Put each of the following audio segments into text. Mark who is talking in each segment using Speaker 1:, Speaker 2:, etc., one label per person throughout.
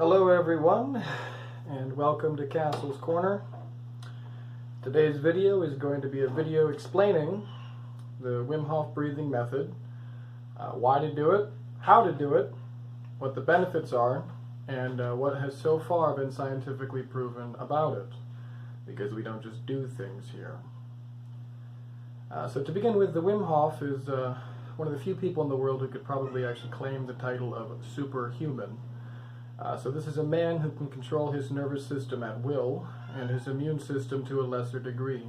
Speaker 1: Hello everyone, and welcome to Castle's Corner. Today's video is going to be a video explaining the Wim Hof breathing method, why to do it, how to do it, what the benefits are, and what has so far been scientifically proven about it, because we don't just do things here. So to begin with, the Wim Hof is one of the few people in the world who could probably actually claim the title of superhuman. So this is a man who can control his nervous system at will and his immune system to a lesser degree.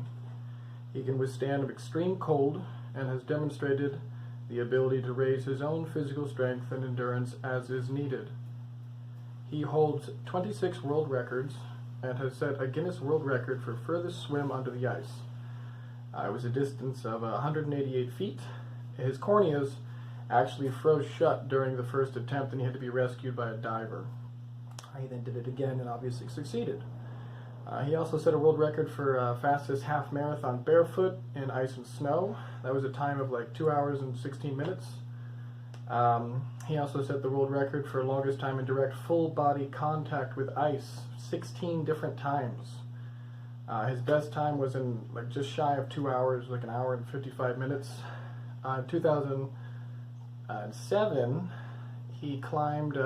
Speaker 1: He can withstand extreme cold and has demonstrated the ability to raise his own physical strength and endurance as is needed. He holds 26 world records and has set a Guinness World Record for furthest swim under the ice. It was a distance of 188 feet. His corneas actually froze shut during the first attempt and he had to be rescued by a diver. He then did it again and obviously succeeded. He also set a world record for fastest half marathon barefoot in ice and snow. That was a time of like 2 hours and 16 minutes. He also set the world record for longest time in direct full body contact with ice, 16 different times. His best time was in like just shy of 2 hours, like 1 hour and 55 minutes. In 2007, he climbed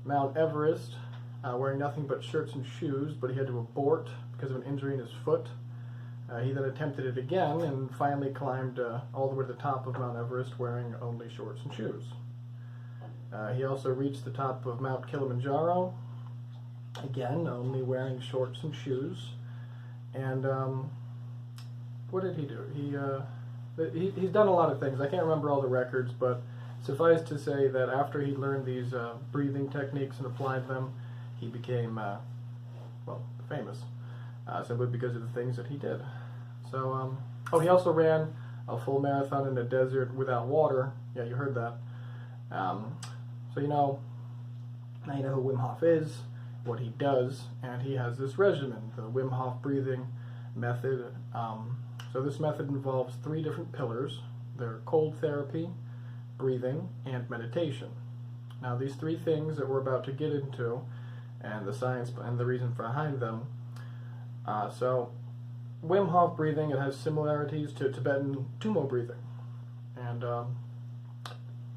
Speaker 1: Mount Everest wearing nothing but shirts and shoes, but he had to abort because of an injury in his foot. He then attempted it again and finally climbed all the way to the top of Mount Everest wearing only shorts and shoes. He also reached the top of Mount Kilimanjaro, again only wearing shorts and shoes. And what did he do? He's done a lot of things. I can't remember all the records, but suffice to say that after he learned these breathing techniques and applied them, he became, well, famous, simply because of the things that he did. So, oh, he also ran a full marathon in a desert without water. Yeah, you heard that. So now you know who Wim Hof is, what he does, and he has this regimen, the Wim Hof breathing method. So this method involves 3 different pillars. They're cold therapy, breathing, and meditation. Now these 3 things that we're about to get into, and the science and the reason behind them. So Wim Hof breathing, it has similarities to Tibetan Tumo breathing, and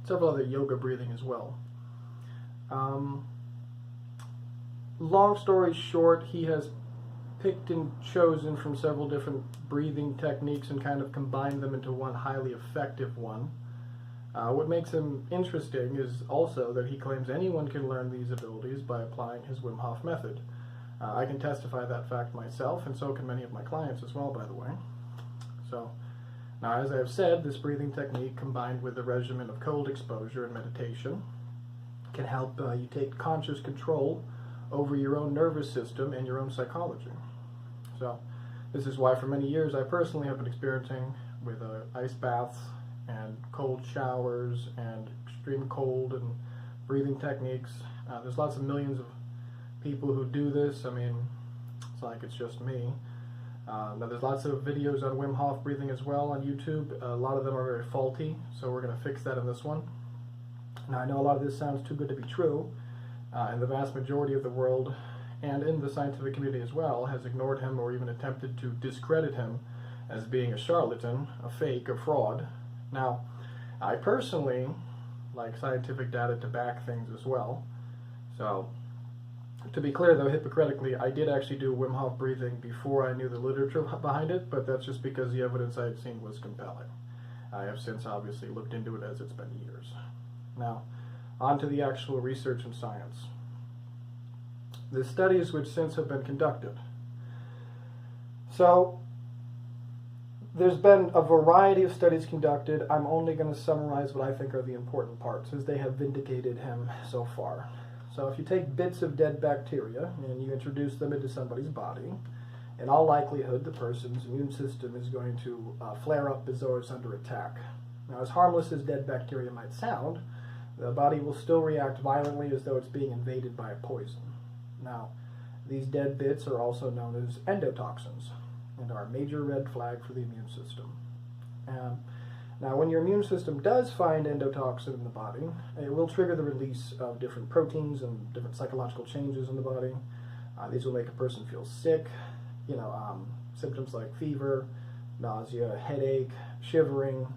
Speaker 1: several other yoga breathing as well. Long story short, he has picked and chosen from several different breathing techniques and kind of combined them into one highly effective one. What makes him interesting is also that he claims anyone can learn these abilities by applying his Wim Hof method. I can testify that fact myself, and so can many of my clients as well, by the way. So, now as I have said, this breathing technique combined with a regimen of cold exposure and meditation can help you take conscious control over your own nervous system and your own psychology. So, this is why for many years I personally have been experimenting with ice baths and cold showers and extreme cold and breathing techniques. There's lots of millions of people who do this. I mean, it's not like it's just me. Now there's lots of videos on Wim Hof breathing as well on YouTube. A lot of them are very faulty, so we're going to fix that in this one. Now I know a lot of this sounds too good to be true, and the vast majority of the world, and in the scientific community as well, has ignored him or even attempted to discredit him as being a charlatan, a fake, a fraud. Now, I personally like scientific data to back things as well. So, to be clear though, hypocritically, I did actually do Wim Hof breathing before I knew the literature behind it, but that's just because the evidence I had seen was compelling. I have since obviously looked into it as it's been years. Now, on to the actual research and science. The studies which since have been conducted. So, there's been a variety of studies conducted. I'm only going to summarize what I think are the important parts, as they have vindicated him so far. So if you take bits of dead bacteria and you introduce them into somebody's body, in all likelihood the person's immune system is going to flare up as though it's under attack. Now, as harmless as dead bacteria might sound, the body will still react violently as though it's being invaded by a poison. Now, these dead bits are also known as endotoxins and are a major red flag for the immune system. Now, when your immune system does find endotoxin in the body, it will trigger the release of different proteins and different psychological changes in the body. These will make a person feel sick, symptoms like fever, nausea, headache, shivering.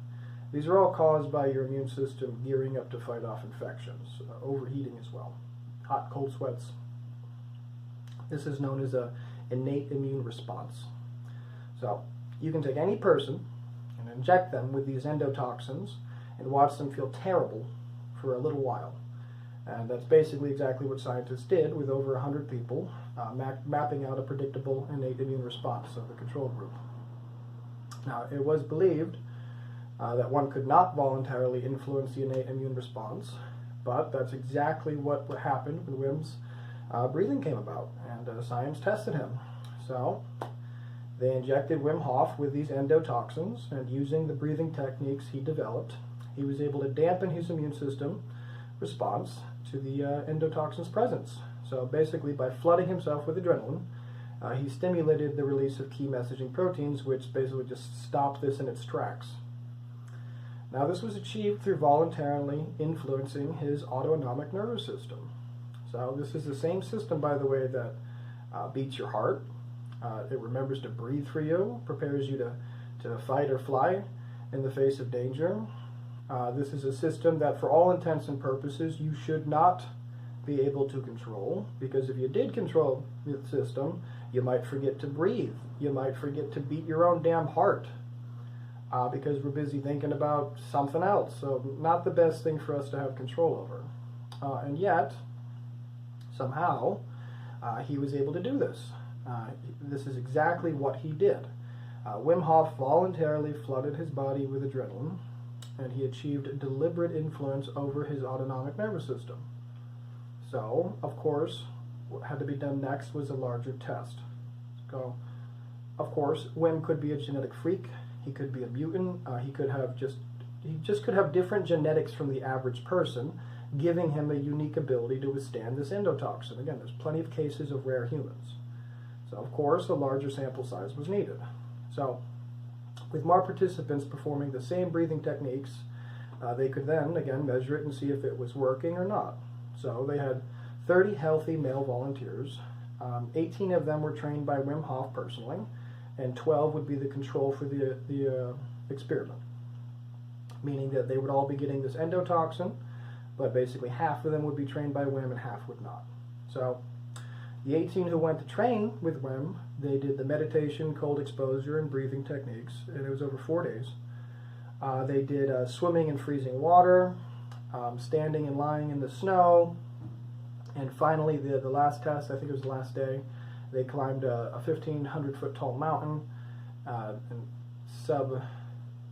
Speaker 1: These are all caused by your immune system gearing up to fight off infections, overheating as well, hot, cold sweats. This is known as an innate immune response. So you can take any person and inject them with these endotoxins and watch them feel terrible for a little while. And that's basically exactly what scientists did with over 100 people, mapping out a predictable innate immune response of the control group. Now, it was believed that one could not voluntarily influence the innate immune response, but that's exactly what happened when Wim's breathing came about, and science tested him. So they injected Wim Hof with these endotoxins, and using the breathing techniques he developed, he was able to dampen his immune system response to the endotoxin's presence. So basically, by flooding himself with adrenaline, he stimulated the release of key messaging proteins, which basically just stopped this in its tracks. Now, this was achieved through voluntarily influencing his autonomic nervous system. So this is the same system, by the way, that beats your heart. It remembers to breathe for you, prepares you to fight or fly in the face of danger. This is a system that, for all intents and purposes, you should not be able to control, because if you did control the system, you might forget to breathe. You might forget to beat your own damn heart, because we're busy thinking about something else. So not the best thing for us to have control over. And yet, somehow, he was able to do this. This is exactly what he did. Wim Hof voluntarily flooded his body with adrenaline, and he achieved deliberate influence over his autonomic nervous system. So, of course, what had to be done next was a larger test. So, of course, Wim could be a genetic freak. He could be a mutant. He just could have different genetics from the average person, giving him a unique ability to withstand this endotoxin. Again, there's plenty of cases of rare humans. So, of course, a larger sample size was needed. So, with more participants performing the same breathing techniques, they could then, again, measure it and see if it was working or not. So, they had 30 healthy male volunteers. 18 of them were trained by Wim Hof personally, and 12 would be the control for the experiment, meaning that they would all be getting this endotoxin, but basically half of them would be trained by Wim and half would not. So the 18 who went to train with Wim, they did the meditation, cold exposure, and breathing techniques, and it was over 4 days. They did swimming in freezing water, standing and lying in the snow, and finally the last test, I think it was the last day, they climbed a 1,500-foot tall mountain, and sub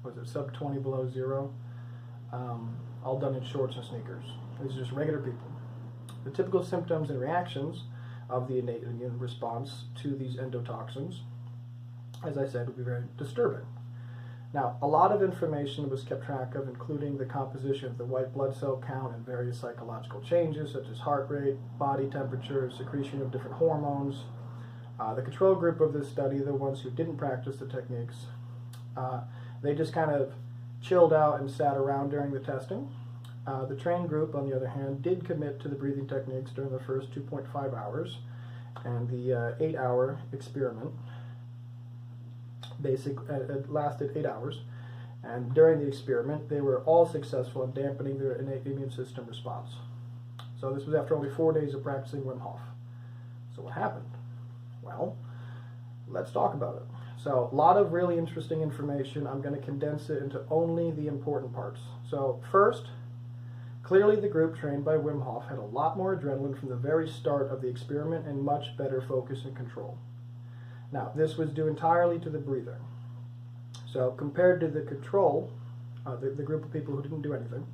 Speaker 1: 20 below zero, all done in shorts and sneakers. These are just regular people. The typical symptoms and reactions of the innate immune response to these endotoxins, as I said, would be very disturbing. Now, a lot of information was kept track of, including the composition of the white blood cell count and various psychological changes, such as heart rate, body temperature, secretion of different hormones. The control group of this study, the ones who didn't practice the techniques, they just kind of chilled out and sat around during the testing. The trained group, on the other hand, did commit to the breathing techniques during the first 2.5 hours, and the 8-hour experiment lasted 8 hours, and during the experiment they were all successful in dampening their innate immune system response. So this was after only 4 days of practicing Wim Hof. So what happened? Well, let's talk about it. So a lot of really interesting information. I'm going to condense it into only the important parts. So first, clearly the group trained by Wim Hof had a lot more adrenaline from the very start of the experiment and much better focus and control. Now, this was due entirely to the breathing. So compared to the control, the group of people who didn't do anything,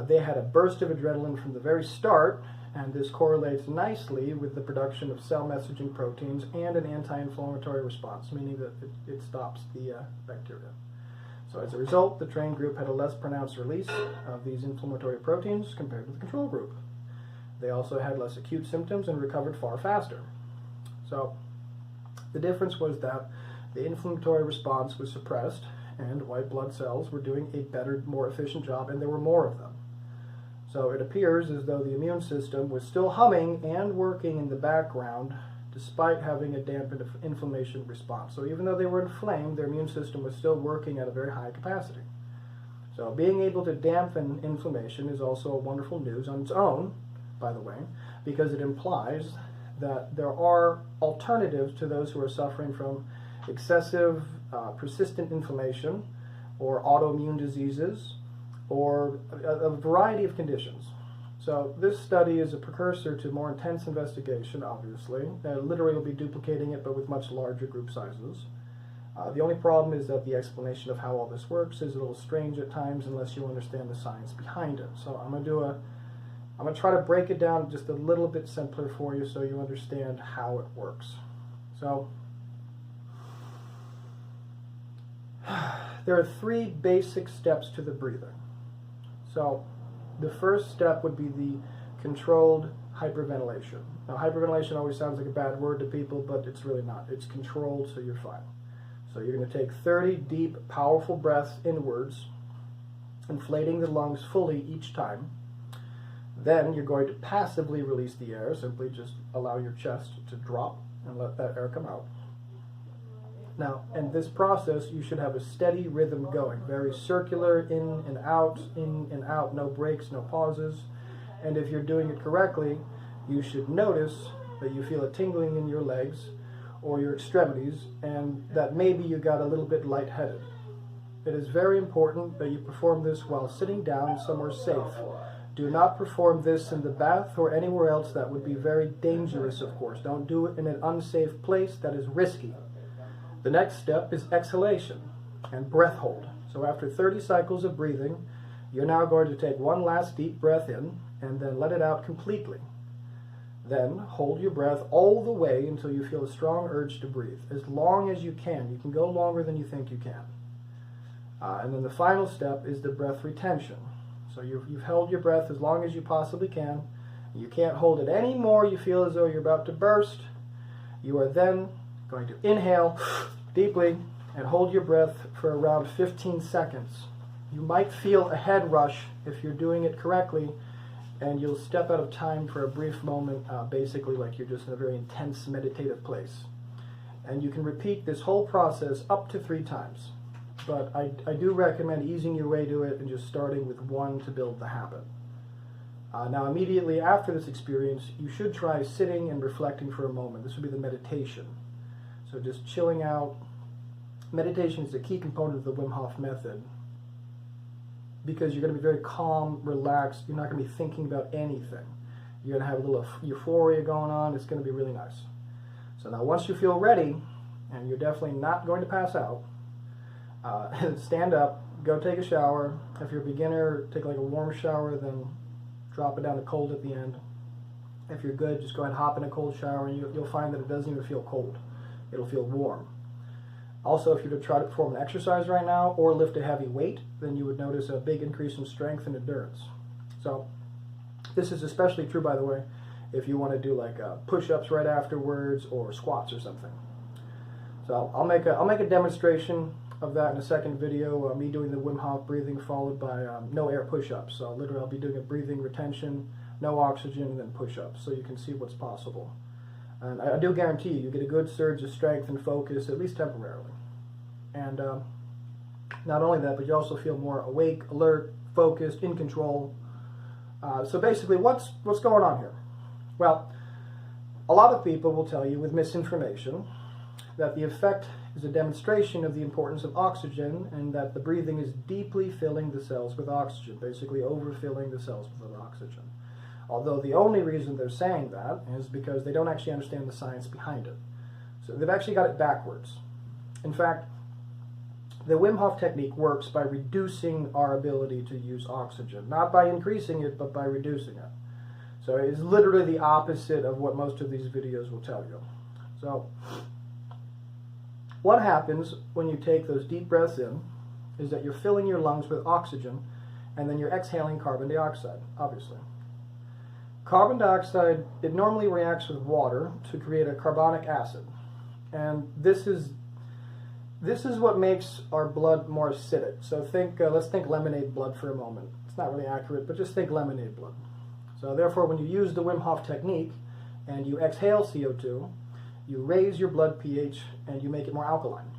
Speaker 1: they had a burst of adrenaline from the very start, and this correlates nicely with the production of cell messaging proteins and an anti-inflammatory response, meaning that it stops the bacteria. So as a result, the trained group had a less pronounced release of these inflammatory proteins compared to the control group. They also had less acute symptoms and recovered far faster. So the difference was that the inflammatory response was suppressed and white blood cells were doing a better, more efficient job, and there were more of them. So it appears as though the immune system was still humming and working in the background despite having a dampened inflammation response. So even though they were inflamed, their immune system was still working at a very high capacity. So being able to dampen inflammation is also wonderful news on its own, by the way, because it implies that there are alternatives to those who are suffering from excessive, persistent inflammation or autoimmune diseases or a variety of conditions. So this study is a precursor to more intense investigation, obviously. Literally will be duplicating it, but with much larger group sizes. The only problem is that the explanation of how all this works is a little strange at times unless you understand the science behind it. So I'm going to try to break it down just a little bit simpler for you so you understand how it works. So there are 3 basic steps to the breathing. So the first step would be the controlled hyperventilation. Now hyperventilation always sounds like a bad word to people, but it's really not. It's controlled, so you're fine. So you're going to take 30 deep, powerful breaths inwards, inflating the lungs fully each time. Then you're going to passively release the air, simply just allow your chest to drop and let that air come out. Now, in this process, you should have a steady rhythm going, very circular, in and out, no breaks, no pauses. And if you're doing it correctly, you should notice that you feel a tingling in your legs or your extremities, and that maybe you got a little bit lightheaded. It is very important that you perform this while sitting down somewhere safe. Do not perform this in the bath or anywhere else. That would be very dangerous, of course. Don't do it in an unsafe place. That is risky. The next step is exhalation and breath hold. So after 30 cycles of breathing, you're now going to take one last deep breath in and then let it out completely. Then hold your breath all the way until you feel a strong urge to breathe, as long as you can. You can go longer than you think you can. And then the final step is the breath retention. So you've held your breath as long as you possibly can. You can't hold it any more. You feel as though you're about to burst. You are then going to inhale deeply and hold your breath for around 15 seconds. You might feel a head rush if you're doing it correctly, and you'll step out of time for a brief moment, basically like you're just in a very intense meditative place. And you can repeat this whole process up to 3 times. But I do recommend easing your way to it and just starting with 1 to build the habit. Now immediately after this experience, you should try sitting and reflecting for a moment. This would be the meditation. So just chilling out. Meditation is a key component of the Wim Hof method, because you're going to be very calm, relaxed. You're not going to be thinking about anything. You're going to have a little euphoria going on. It's going to be really nice. So now once you feel ready, and you're definitely not going to pass out, stand up, go take a shower. If you're a beginner, take like a warm shower, then drop it down to cold at the end. If you're good, just go ahead and hop in a cold shower, and you'll find that it doesn't even feel cold. It'll feel warm. Also, if you were to try to perform an exercise right now or lift a heavy weight, then you would notice a big increase in strength and endurance. So this is especially true, by the way, if you want to do like push-ups right afterwards or squats or something. So I'll make a demonstration of that in a second video, me doing the Wim Hof breathing followed by no air push-ups. So literally I'll be doing a breathing retention, no oxygen, and then push-ups, so you can see what's possible. And I do guarantee you get a good surge of strength and focus, at least temporarily. And not only that, but you also feel more awake, alert, focused, in control. So basically, what's going on here? Well, a lot of people will tell you with misinformation that the effect is a demonstration of the importance of oxygen, and that the breathing is deeply filling the cells with oxygen, basically overfilling the cells with oxygen. Although the only reason they're saying that is because they don't actually understand the science behind it. So they've actually got it backwards. In fact, the Wim Hof technique works by reducing our ability to use oxygen. Not by increasing it, but by reducing it. So it's literally the opposite of what most of these videos will tell you. So what happens when you take those deep breaths in is that you're filling your lungs with oxygen, and then you're exhaling carbon dioxide, obviously. Carbon dioxide, it normally reacts with water to create a carbonic acid. And this is this is what makes our blood more acidic. So let's think lemonade blood for a moment. It's not really accurate, but just think lemonade blood. So therefore, when you use the Wim Hof technique and you exhale CO2, you raise your blood pH and you make it more alkaline.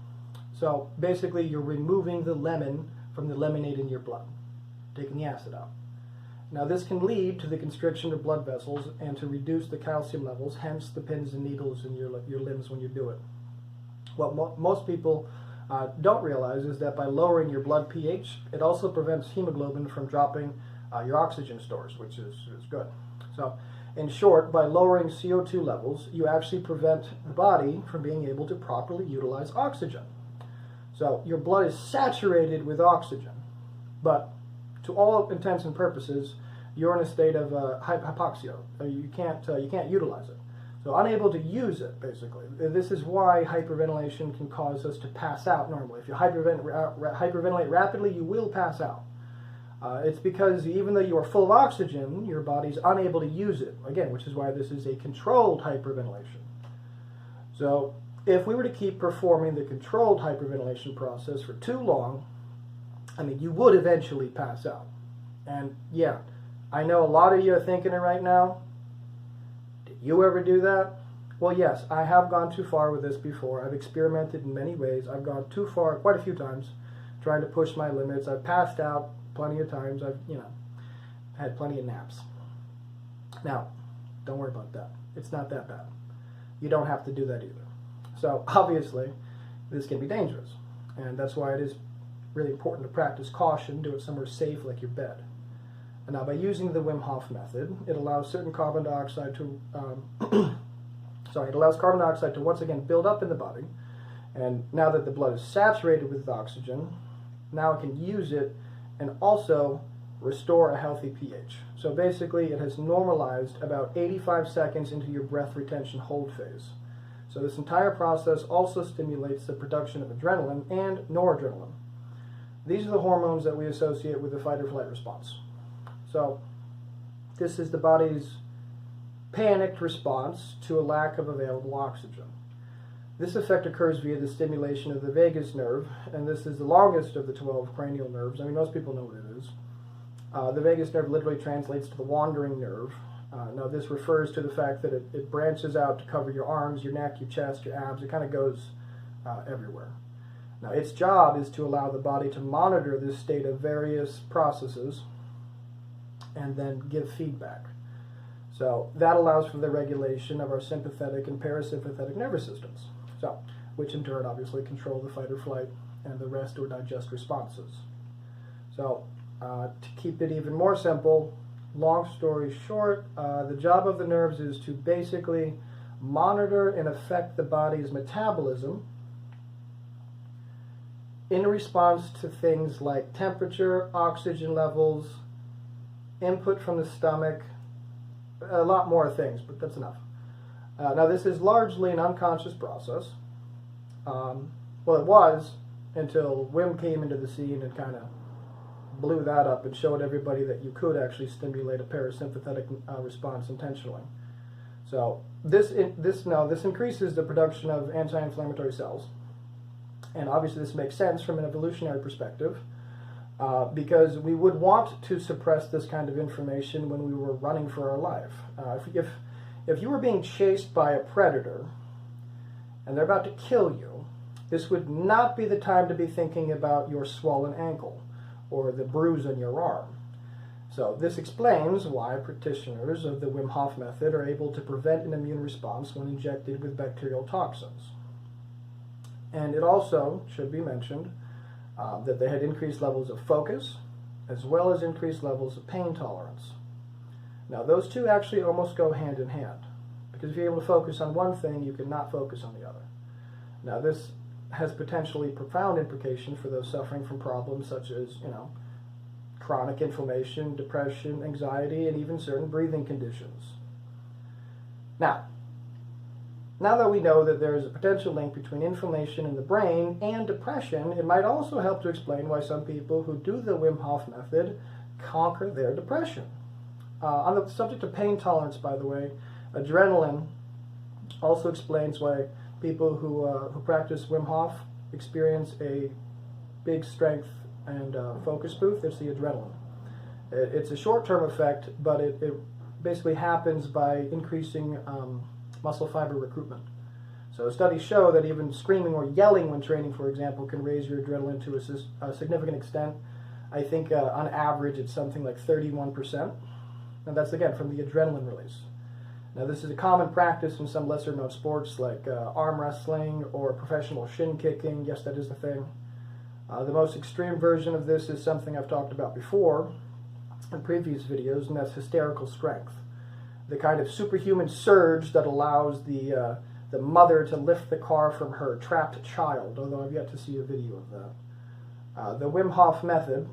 Speaker 1: So basically, you're removing the lemon from the lemonade in your blood, taking the acid out. Now this can lead to the constriction of blood vessels and to reduce the calcium levels, hence the pins and needles in your limbs when you do it. What most people don't realize is that by lowering your blood pH, it also prevents hemoglobin from dropping your oxygen stores, which is good. So in short, by lowering CO2 levels, you actually prevent the body from being able to properly utilize oxygen. So your blood is saturated with oxygen, but to all intents and purposes, you're in a state of hypoxia. You can't utilize it. So unable to use it, basically. This is why hyperventilation can cause us to pass out normally. If you hyperventilate rapidly, you will pass out. It's because even though you are full of oxygen, your body's unable to use it. Again, which is why this is a controlled hyperventilation. So if we were to keep performing the controlled hyperventilation process for too long, I mean, you would eventually pass out. And yeah, I know a lot of you are thinking it right now. Did you ever do that? Well, yes, I have gone too far with this before. I've experimented in many ways. I've gone too far quite a few times trying to push my limits. I've passed out plenty of times. I've, had plenty of naps. Now, don't worry about that. It's not that bad. You don't have to do that either. So, obviously, this can be dangerous. And that's why it is really important to practice caution, do it somewhere safe like your bed. And now by using the Wim Hof method, it allows certain carbon dioxide to, it allows carbon dioxide to once again build up in the body. And now that the blood is saturated with oxygen, now it can use it and also restore a healthy pH. So basically it has normalized about 85 seconds into your breath retention hold phase. So this entire process also stimulates the production of adrenaline and noradrenaline. These are the hormones that we associate with the fight-or-flight response. So this is the body's panicked response to a lack of available oxygen. This effect occurs via the stimulation of the vagus nerve, and this is the longest of the 12 cranial nerves. I mean, most people know what it is. The vagus nerve literally translates to the wandering nerve. Now this refers to the fact that it branches out to cover your arms, your neck, your chest, your abs. It kind of goes everywhere. Now, its job is to allow the body to monitor this state of various processes and then give feedback. So that allows for the regulation of our sympathetic and parasympathetic nervous systems, which in turn obviously control the fight or flight and the rest or digest responses. So to keep it even more simple, long story short, the job of the nerves is to basically monitor and affect the body's metabolism in response to things like temperature, oxygen levels, input from the stomach, a lot more things, but that's enough. Now this is largely an unconscious process. Well, it was until Wim came into the scene and kind of blew that up and showed everybody that you could actually stimulate a parasympathetic response intentionally. So this increases the production of anti-inflammatory cells. And obviously this makes sense from an evolutionary perspective because we would want to suppress this kind of information when we were running for our life. If you were being chased by a predator and they're about to kill you, this would not be the time to be thinking about your swollen ankle or the bruise on your arm. So this explains why practitioners of the Wim Hof method are able to prevent an immune response when injected with bacterial toxins. And it also should be mentioned that they had increased levels of focus as well as increased levels of pain tolerance. Now those two actually almost go hand in hand, because if you're able to focus on one thing, you cannot focus on the other. Now this has potentially profound implications for those suffering from problems such as, chronic inflammation, depression, anxiety, and even certain breathing conditions. Now that we know that there is a potential link between inflammation in the brain and depression, it might also help to explain why some people who do the Wim Hof method conquer their depression. On the subject of pain tolerance, by the way, adrenaline also explains why people who practice Wim Hof experience a big strength and focus boost, it's the adrenaline. It's a short-term effect, but it basically happens by increasing muscle fiber recruitment. So studies show that even screaming or yelling when training, for example, can raise your adrenaline to a significant extent. I think on average it's something like 31%. And that's, again, from the adrenaline release. Now, this is a common practice in some lesser-known sports like arm wrestling or professional shin kicking. Yes, that is the thing. The most extreme version of this is something I've talked about before in previous videos, and that's hysterical strength. The kind of superhuman surge that allows the mother to lift the car from her trapped child, although I've yet to see a video of that. The Wim Hof method,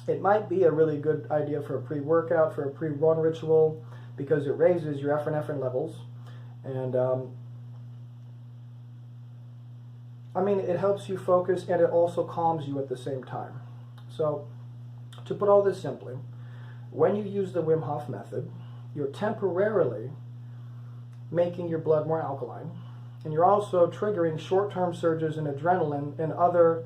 Speaker 1: it might be a really good idea for a pre-workout, for a pre-run ritual, because it raises your epinephrine levels, and I mean, it helps you focus, and it also calms you at the same time. So, to put all this simply, when you use the Wim Hof method, you're temporarily making your blood more alkaline, and you're also triggering short-term surges in adrenaline and other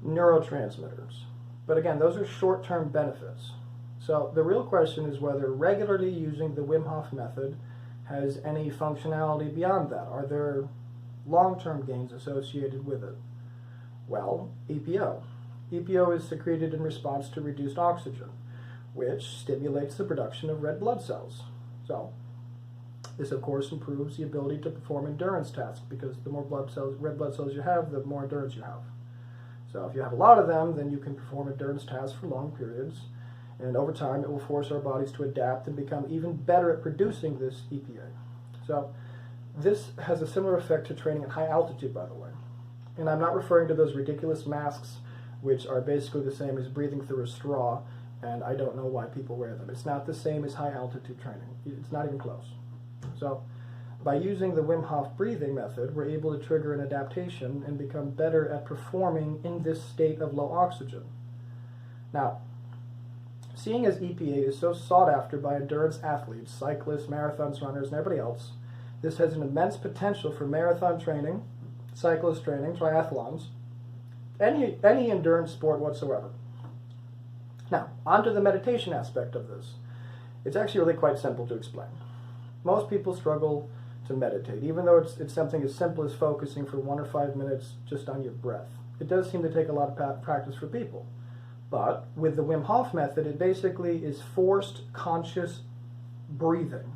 Speaker 1: neurotransmitters. But again, those are short-term benefits. So the real question is whether regularly using the Wim Hof method has any functionality beyond that. Are there long-term gains associated with it? Well, EPO. EPO is secreted in response to reduced oxygen, which stimulates the production of red blood cells. So this, of course, improves the ability to perform endurance tasks, because the more red blood cells you have, the more endurance you have. So if you have a lot of them, then you can perform endurance tasks for long periods, and over time it will force our bodies to adapt and become even better at producing this EPA. So this has a similar effect to training at high altitude, by the way. And I'm not referring to those ridiculous masks which are basically the same as breathing through a straw, and I don't know why people wear them. It's not the same as high altitude training. It's not even close. So by using the Wim Hof breathing method, we're able to trigger an adaptation and become better at performing in this state of low oxygen. Now, seeing as EPA is so sought after by endurance athletes, cyclists, marathons, runners, and everybody else, this has an immense potential for marathon training, cyclist training, triathlons, any endurance sport whatsoever. Now, onto the meditation aspect of this. It's actually really quite simple to explain. Most people struggle to meditate, even though it's something as simple as focusing for 1 or 5 minutes just on your breath. It does seem to take a lot of practice for people. But with the Wim Hof method, it basically is forced conscious breathing,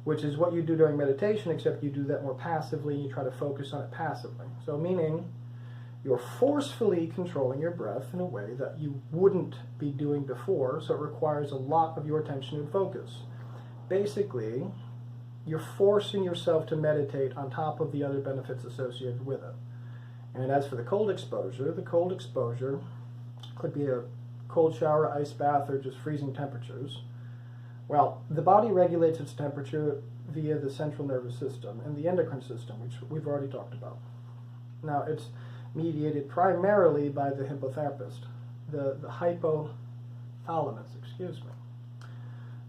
Speaker 1: which is what you do during meditation, except you do that more passively and you try to focus on it passively. So meaning you're forcefully controlling your breath in a way that you wouldn't be doing before, so it requires a lot of your attention and focus. Basically, you're forcing yourself to meditate on top of the other benefits associated with it. And as for the cold exposure could be a cold shower, ice bath, or just freezing temperatures. Well, the body regulates its temperature via the central nervous system and the endocrine system, which we've already talked about. Now, it's mediated primarily by the hypotherapist, the hypothalamus, excuse me.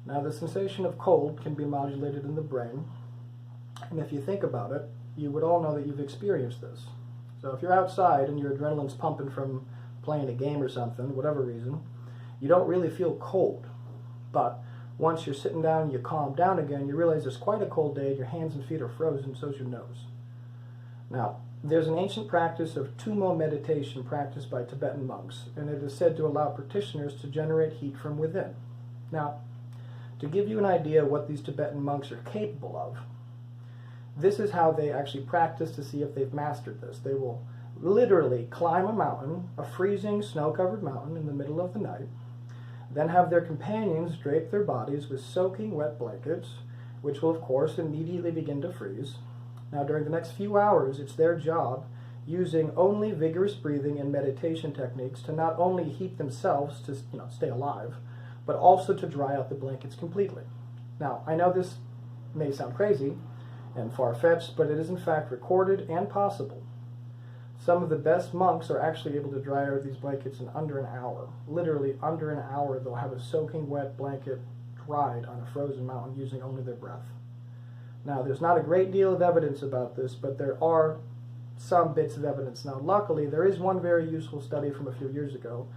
Speaker 1: Now, the sensation of cold can be modulated in the brain, and if you think about it, you would all know that you've experienced this. So if you're outside and your adrenaline's pumping from playing a game or something, whatever reason, you don't really feel cold. But once you're sitting down and you calm down again, you realize it's quite a cold day, your hands and feet are frozen, so's your nose. Now, there's an ancient practice of Tummo meditation practiced by Tibetan monks, and it is said to allow practitioners to generate heat from within. Now, to give you an idea of what these Tibetan monks are capable of, this is how they actually practice to see if they've mastered this. They will literally climb a mountain, a freezing snow-covered mountain in the middle of the night, then have their companions drape their bodies with soaking wet blankets, which will of course immediately begin to freeze. Now during the next few hours, it's their job, using only vigorous breathing and meditation techniques, to not only heat themselves to stay alive, but also to dry out the blankets completely. Now, I know this may sound crazy and far-fetched, but it is in fact recorded and possible. Some of the best monks are actually able to dry out these blankets in under an hour. Literally under an hour, they'll have a soaking wet blanket dried on a frozen mountain using only their breath. Now, there's not a great deal of evidence about this, but there are some bits of evidence. Now, luckily, there is one very useful study from a few years ago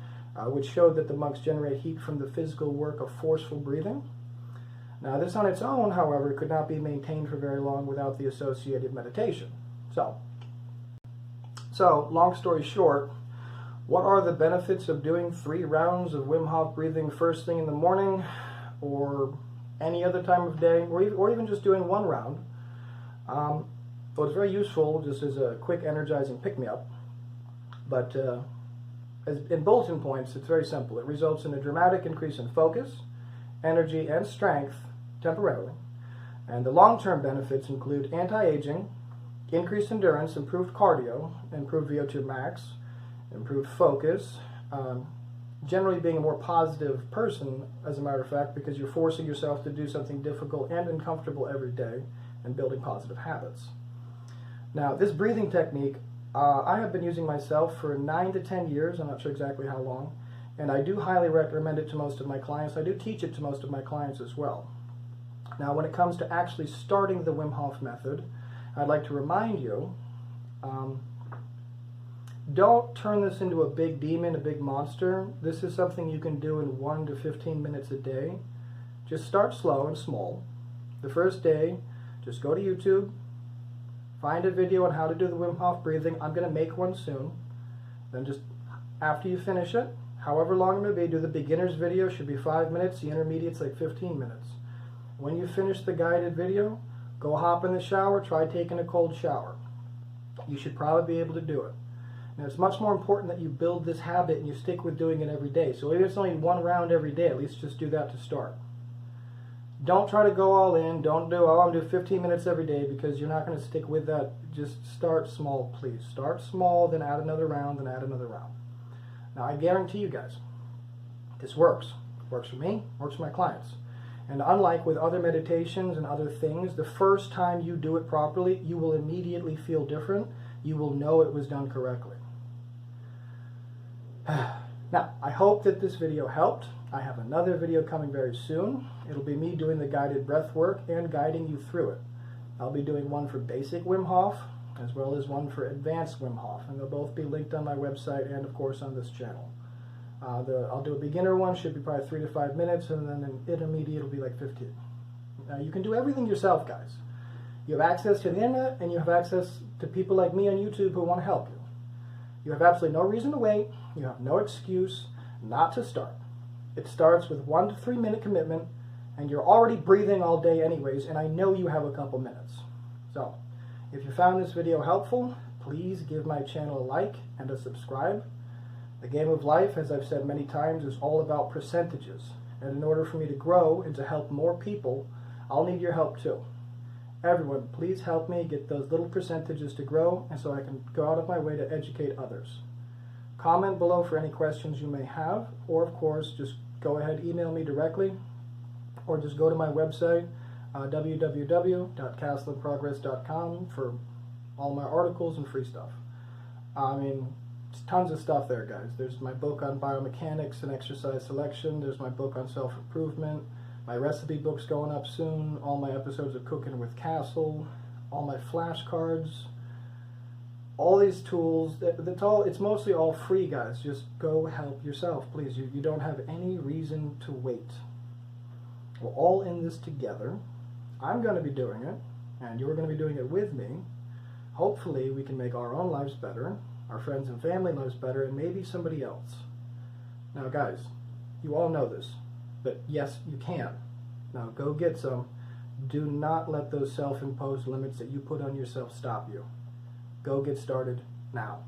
Speaker 1: which showed that the monks generate heat from the physical work of forceful breathing. Now, this on its own, however, could not be maintained for very long without the associated meditation. So long story short, what are the benefits of doing 3 rounds of Wim Hof breathing first thing in the morning or any other time of day, or even just doing 1 round? Well, it's very useful just as a quick energizing pick-me-up, but in bulletin points, it's very simple. It results in a dramatic increase in focus, energy, and strength temporarily, and the long-term benefits include anti-aging, increased endurance, improved cardio, improved VO2 max, improved focus, generally being a more positive person, as a matter of fact, because you're forcing yourself to do something difficult and uncomfortable every day and building positive habits. Now, this breathing technique, I have been using myself for 9 to 10 years, I'm not sure exactly how long, and I do highly recommend it to most of my clients. I do teach it to most of my clients as well. Now, when it comes to actually starting the Wim Hof method, I'd like to remind you, don't turn this into a big demon, a big monster. This is something you can do in 1 to 15 minutes a day. Just start slow and small. The first day, just go to YouTube, find a video on how to do the Wim Hof breathing. I'm going to make one soon. Then just after you finish it, however long it may be, do the beginner's video, should be 5 minutes, the intermediate's like 15 minutes. When you finish the guided video, go hop in the shower, try taking a cold shower. You should probably be able to do it. Now, it's much more important that you build this habit and you stick with doing it every day. So if it's only 1 round every day, at least just do that to start. Don't try to go all in. Don't do, oh, I'm going to do 15 minutes every day, because you're not going to stick with that. Just start small, please. Start small, then add another round, then add another round. Now, I guarantee you guys, this works. It works for me, works for my clients. And unlike with other meditations and other things, the first time you do it properly, you will immediately feel different. You will know it was done correctly. Now, I hope that this video helped. I have another video coming very soon. It'll be me doing the guided breath work and guiding you through it. I'll be doing one for basic Wim Hof, as well as one for advanced Wim Hof, and they'll both be linked on my website and, of course, on this channel. I'll do a beginner one, should be probably 3 to 5 minutes, and then an intermediate will be like 15. Now, you can do everything yourself, guys. You have access to the internet, and you have access to people like me on YouTube who want to help you. You have absolutely no reason to wait. You have no excuse not to start. It starts with 1 to 3 minute commitment, and you're already breathing all day anyways, and I know you have a couple minutes. So, if you found this video helpful, please give my channel a like and a subscribe. The game of life, as I've said many times, is all about percentages. And in order for me to grow and to help more people, I'll need your help too. Everyone, please help me get those little percentages to grow, and so I can go out of my way to educate others. Comment below for any questions you may have, or of course, just go ahead, email me directly, or just go to my website, www.castleprogress.com, for all my articles and free stuff. I mean, there's tons of stuff there, guys. There's my book on biomechanics and exercise selection. There's my book on self-improvement. My recipe book's going up soon. All my episodes of Cooking with Castle. All my flashcards. All these tools. It's mostly all free, guys. Just go help yourself, please. You don't have any reason to wait. We're all in this together. I'm going to be doing it, and you're going to be doing it with me. Hopefully, we can make our own lives better, our friends and family lives better, and maybe somebody else. Now, guys, you all know this, but yes, you can. Now, go get some. Do not let those self-imposed limits that you put on yourself stop you. Go get started now.